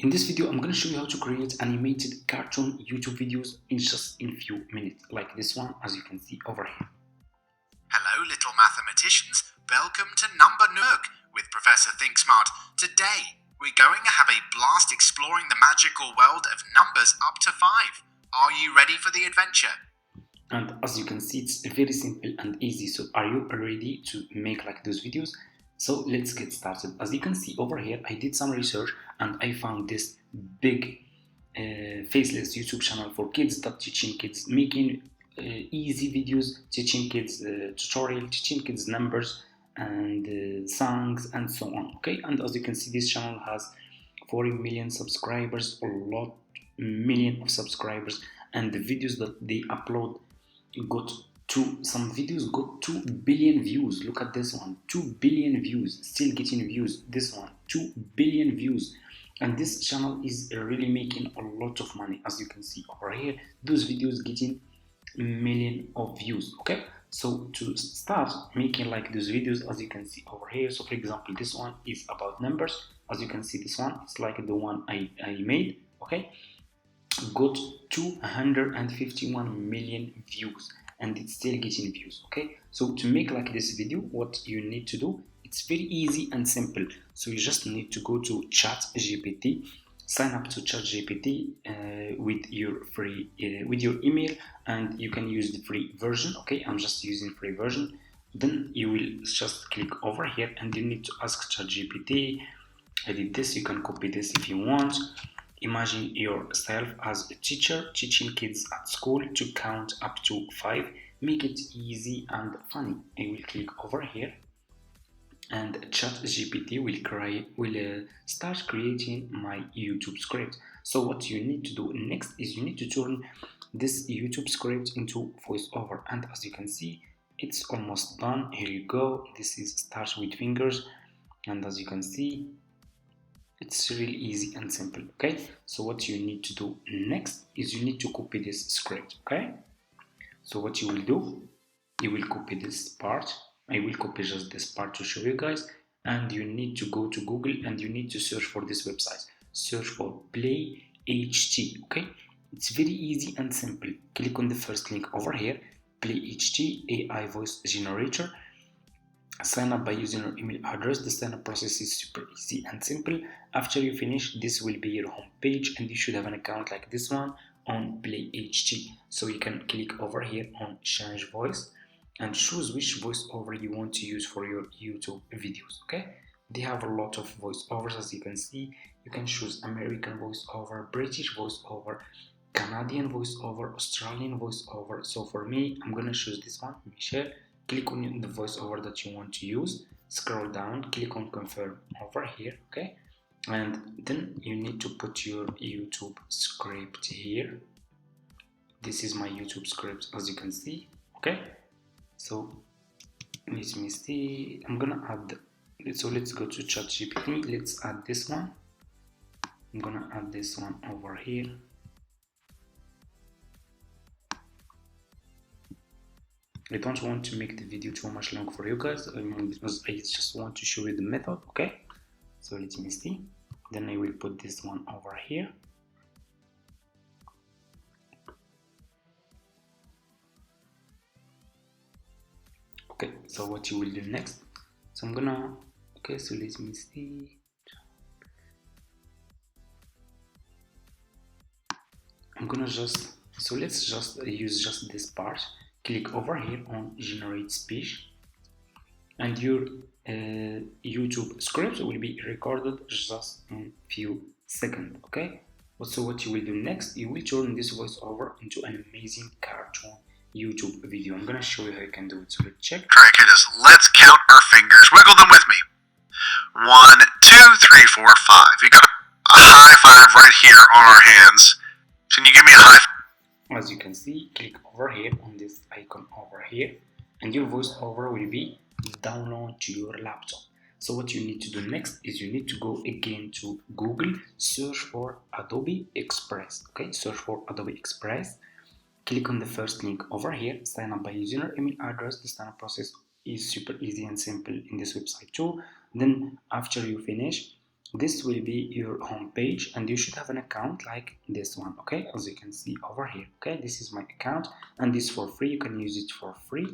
In this video, I'm going to show you how to create animated cartoon YouTube videos in just in few minutes, like this one, as you can see over here. Hello, little mathematicians. Welcome to Number Nook with Professor ThinkSmart. Today, we're going to have a blast exploring the magical world of numbers up to 5. Are you ready for the adventure? And as you can see, it's very simple and easy. So are you ready to make like those videos? So let's get started. As you can see over here, I did some research and I found this big faceless YouTube channel for kids that teaching kids, making easy videos, teaching kids tutorial, teaching kids numbers and songs and so on. Okay, and as you can see, this channel has 40 million subscribers, a lot million of subscribers, and the videos that they upload got some videos got 2 billion views. Look at this one, 2 billion views, still getting views. This one, 2 billion views. And this channel is really making a lot of money. As you can see over here, those videos getting million of views. Okay, so to start making like those videos, as you can see over here, so for example, this one is about numbers. As you can see, this one is like the one I made. Okay, got 251 million views and it's still getting views. Okay, so to make like this video, what you need to do, it's very easy and simple. So you just need to go to ChatGPT, sign up to ChatGPT with your free with your email, and you can use the free version. Okay, I'm just using free version. Then you will just click over here and you need to ask ChatGPT, edit this. You can copy this if you want. Imagine yourself as a teacher teaching kids at school to count up to 5. Make it easy and funny. I will click over here and ChatGPT will start creating my YouTube script. So what you need to do next is you need to turn this YouTube script into voiceover, and as you can see, it's almost done. Here you go. This is start with fingers, and as you can see, it's really easy and simple. Okay, so what you need to do next is you need to copy this script. Okay, so what you will do, you will copy this part. I will copy just this part to show you guys, and you need to go to Google and you need to search for this website. Search for Play HT. Okay, it's very easy and simple. Click on the first link over here, Play HT AI voice generator. Sign up by using your email address. The sign up process is super easy and simple. After you finish, this will be your home page and you should have an account like this one on PlayHT. So you can click over here on change voice and choose which voiceover you want to use for your YouTube videos. Okay, they have a lot of voiceovers. As you can see, you can choose American voiceover, British voiceover, Canadian voiceover, Australian voiceover. So for me, I'm gonna choose this one, Michelle. Click on the voiceover that you want to use, scroll down, click on confirm over here. Okay, and then you need to put your YouTube script here. This is my YouTube script, as you can see. Okay, so let me see, I'm gonna add, so let's go to ChatGPT. Let's add this one. I'm gonna add this one over here. I don't want to make the video too much long for you guys, because I just want to show you the method. Okay, so let me see. Then I will put this one over here. Okay, so what you will do next, so I'm gonna, okay, so let me see. I'm gonna just, so let's just use just this part. Click over here on generate speech, and your YouTube script will be recorded just in few seconds. Okay, so what you will do next, you will turn this voiceover into an amazing cartoon YouTube video. I'm gonna show you how you can do it. So let's check. Alright, kiddos, let's count our fingers. Wiggle them with me. 1, 2, 3, 4, 5. You got a high five right here on our hands. Can you give me a high five? As you can see, click over here on this icon over here, and your voiceover will be download to your laptop. So what you need to do next is you need to go again to Google, search for Adobe Express. Okay, search for Adobe Express. Click on the first link over here, sign up by using your email address. The sign up process is super easy and simple in this website too. Then after you finish, This will be your home page, and you should have an account like this one, okay, as you can see over here. Okay, this is my account, and this for free, you can use it for free.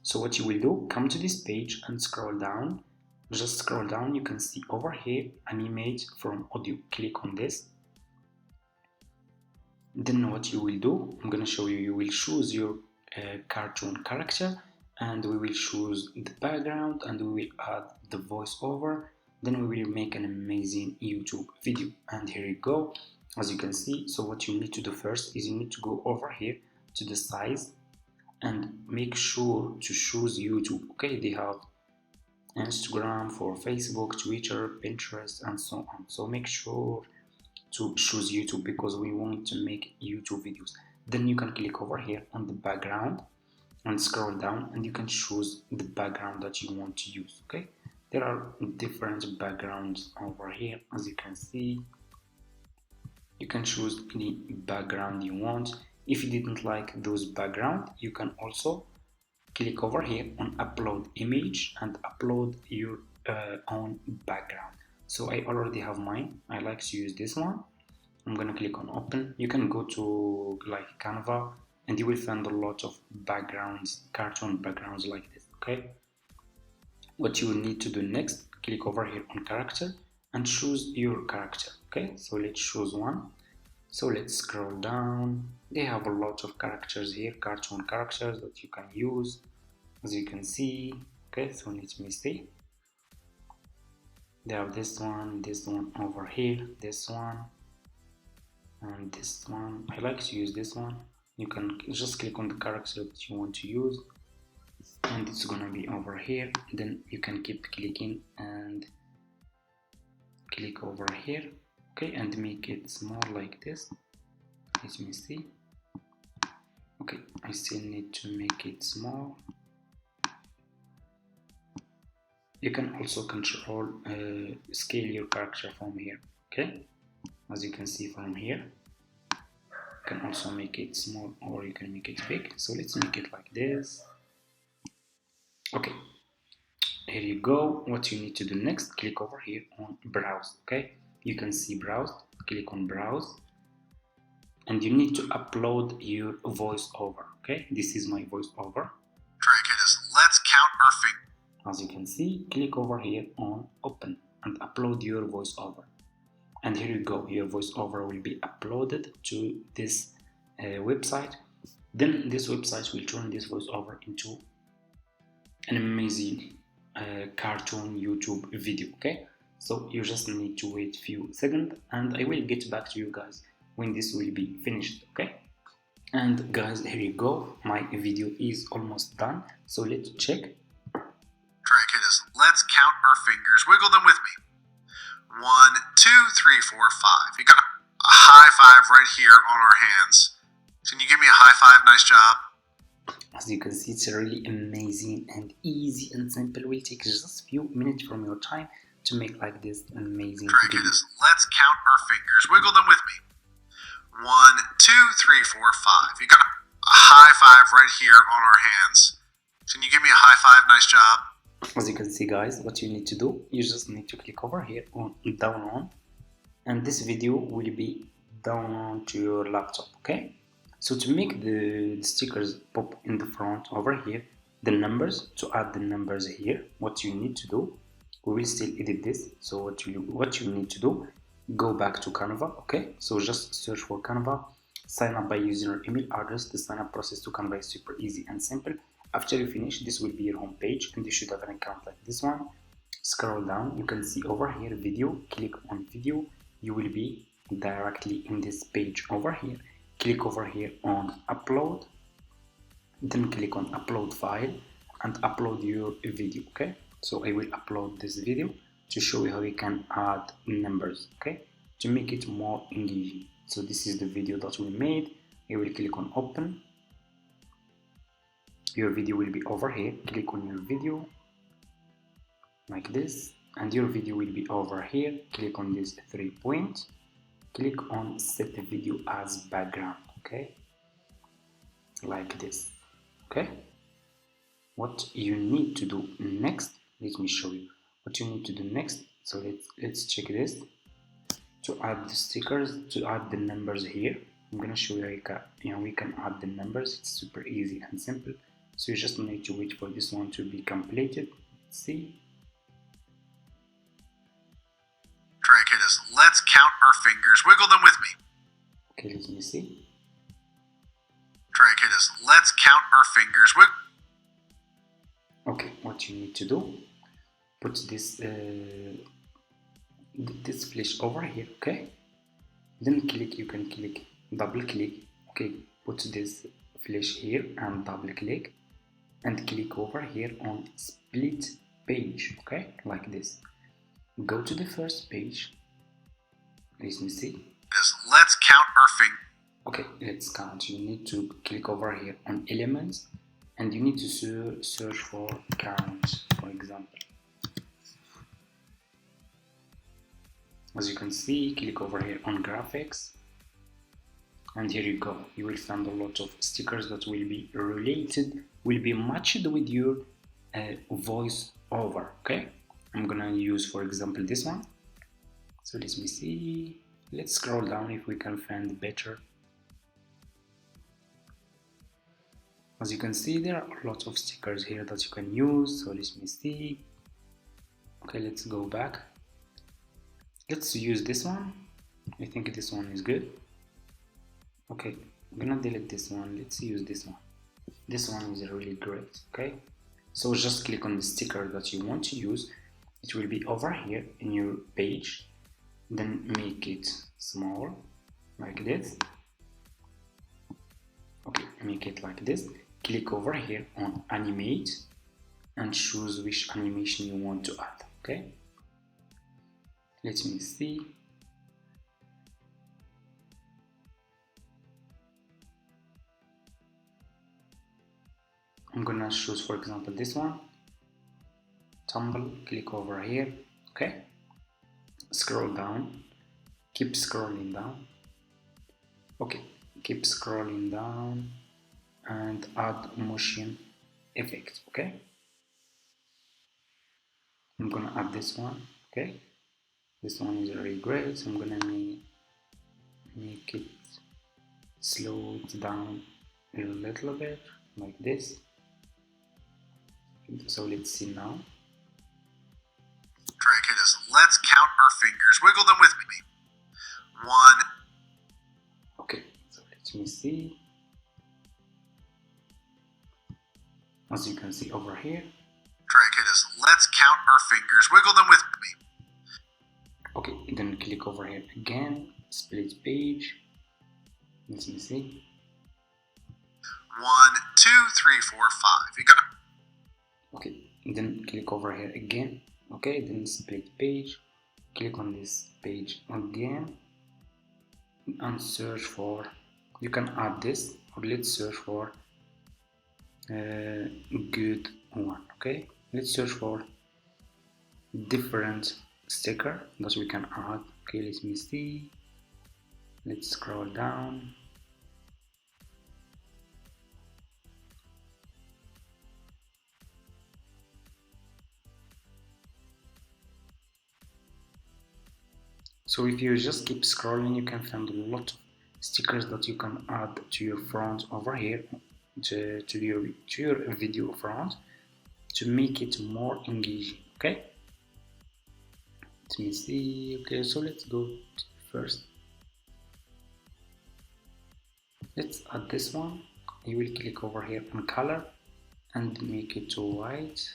So what you will do, come to this page and scroll down. Just scroll down, you can see over here an image from audio. Click on this. Then what you will do, I'm gonna show you, you will choose your cartoon character, and we will choose the background, and we will add the voiceover. Then we will make an amazing YouTube video. And here you go, as you can see. So what you need to do first is you need to go over here to the size and make sure to choose YouTube. Okay, they have Instagram, for Facebook, Twitter, Pinterest, and so on. So make sure to choose YouTube because we want to make YouTube videos. Then you can click over here on the background and scroll down, and you can choose the background that you want to use. Okay, there are different backgrounds over here, as you can see. You can choose any background you want. If you didn't like those background, you can also click over here on upload image and upload your own background. So I already have mine. I like to use this one. I'm gonna click on open. You can go to like Canva, and you will find a lot of backgrounds, cartoon backgrounds like this. Okay, what you will need to do next, click over here on character and choose your character. Okay, so let's choose one. So let's scroll down. They have a lot of characters here, cartoon characters that you can use, as you can see. Okay, so let me see. They have this one over here, this one, and this one. I like to use this one. You can just click on the character that you want to use, and it's gonna be over here. Then you can keep clicking and click over here, okay, and make it small like this. Let me see. Okay, I still need to make it small. You can also control scale your character from here. Okay, as you can see from here, you can also make it small or you can make it big. So let's make it like this. Okay, here you go. What you need to do next, click over here on browse. Okay, you can see browse. Click on browse, and you need to upload your voiceover. Okay, this is my voiceover. Let's count our fingers. As you can see, click over here on open and upload your voiceover. And here you go, your voiceover will be uploaded to this website. Then this website will turn this voiceover into an amazing cartoon YouTube video. Okay, so you just need to wait a few seconds, and I will get back to you guys when this will be finished. Okay, and guys, here you go, my video is almost done. So let's check. Let's count our fingers. Wiggle them with me. 1, 2, 3, 4, 5. You got a high five right here on our hands. Can you give me a high five? Nice job. As you can see, it's really amazing and easy and simple. It will take just a few minutes from your time to make like this amazing video. Let's count our fingers. Wiggle them with me. 1, 2, 3, 4, 5. You got a high five right here on our hands. Can you give me a high five? Nice job. As you can see, guys, what you need to do, you just need to click over here on down on, and this video will be down on to your laptop. Okay, so to make the stickers pop in the front over here, the numbers, to add the numbers here, what you need to do, we will still edit this. So what you need to do, go back to Canva. Okay, so just search for Canva, sign up by using your email address. The sign up process to Canva is super easy and simple. After you finish, this will be your home page, and you should have an account like this one. Scroll down, you can see over here video. Click on video, you will be directly in this page over here. Click over here on upload, then click on upload file and upload your video. Okay, so I will upload this video to show you how you can add numbers, okay, to make it more engaging. So this is the video that we made. I will click on open. Your video will be over here. Click on your video like this, and your video will be over here. Click on this 3 points. Click on set the video as background. Okay, like this. Okay, what you need to do next, let me show you what you need to do next. So let's check this. To add the stickers, to add the numbers here, I'm gonna show you we can add the numbers. It's super easy and simple. So you just need to wait for this one to be completed. Let's see. Try kiddos. Let's count our fingers. Wiggle them with me. Okay, let me see. Try kiddos. Let's count our fingers. Okay, what you need to do, put this this flash over here, okay? Then click, you can click, double click, okay? Put this flash here and double click and click over here on split page, okay? Like this. Go to the first page. Let me see. Yes, let's count our fingers. Okay, let's count. You need to click over here on elements and you need to search for count, for example. As you can see, click over here on graphics and here you go. You will find a lot of stickers that will be related, will be matched with your voice over, okay? I'm gonna use, for example, this one. So let me see. Let's scroll down if we can find better. As you can see, there are a lot of stickers here that you can use. So let me see. Okay, let's go back. Let's use this one. I think this one is good. Okay, I'm gonna delete this one. Let's use this one. This one is really great. Okay, so just click on the sticker that you want to use. It will be over here in your page. Then make it small like this. Okay, make it like this. Click over here on animate and choose which animation you want to add. Okay, let me see. I'm gonna choose, for example, this one. Tumble, click over here. Okay, scroll down, keep scrolling down. Okay, keep scrolling down and add motion effect. Okay, I'm gonna add this one. Okay, this one is really great. So I'm gonna make it slow it down a little bit like this. So let's see now. Try kiddos. Let's count our fingers. Wiggle them with me. 1. Okay, so let me see. As you can see over here. Try kiddos. Let's count our fingers. Wiggle them with me. Okay, then click over here again. Split page. Let me see. 1, 2, 3, 4, 5. You got it. Okay, then click over here again. Okay, then split page. Click on this page again and search for, you can add this, or let's search for good one. Okay, let's search for different sticker that we can add. Okay, let me see. Let's scroll down. So if you just keep scrolling, you can find a lot of stickers that you can add to your front over here, to your video front, to make it more engaging. Okay, let me see. Okay, so let's go first. Let's add this one. You will click over here on color and make it to white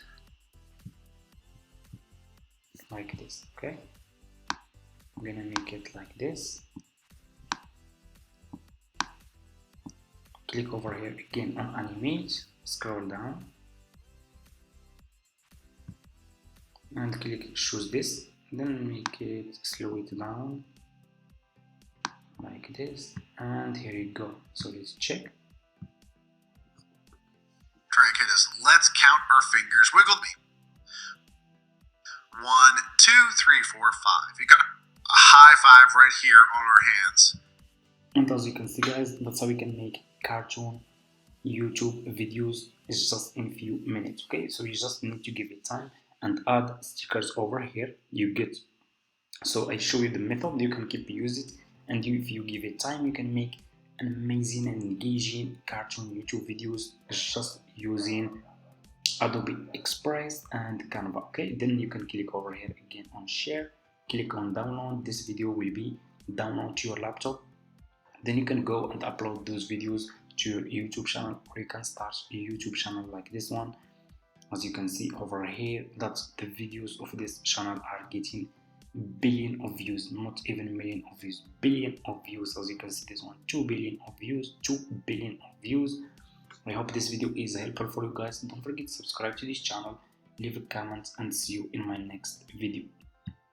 like this. Okay, I'm gonna make it like this. Click over here again on animate, scroll down and click choose this, then make it slow it down like this, and here you go. So let's check. Try kiddos. Let's count our fingers. Wiggle me. 1, 2, 3, 4, 5. You got it. A high five right here on our hands. And as you can see, guys, that's how we can make cartoon YouTube videos. It's just in few minutes. Okay, so you just need to give it time and add stickers over here. You get, so I show you the method. You can keep use it, and if you give it time, you can make an amazing and engaging cartoon YouTube videos just using Adobe Express and Canva. Okay, then you can click over here again on share, click on download. This video will be download to your laptop. Then you can go and upload those videos to your YouTube channel, or you can start a YouTube channel like this one. As you can see over here, that the videos of this channel are getting billion of views, not even million of views, billion of views. As you can see, this one 2 billion of views, 2 billion of views. I hope this video is helpful for you guys. Don't forget to subscribe to this channel, leave a comment, and see you in my next video.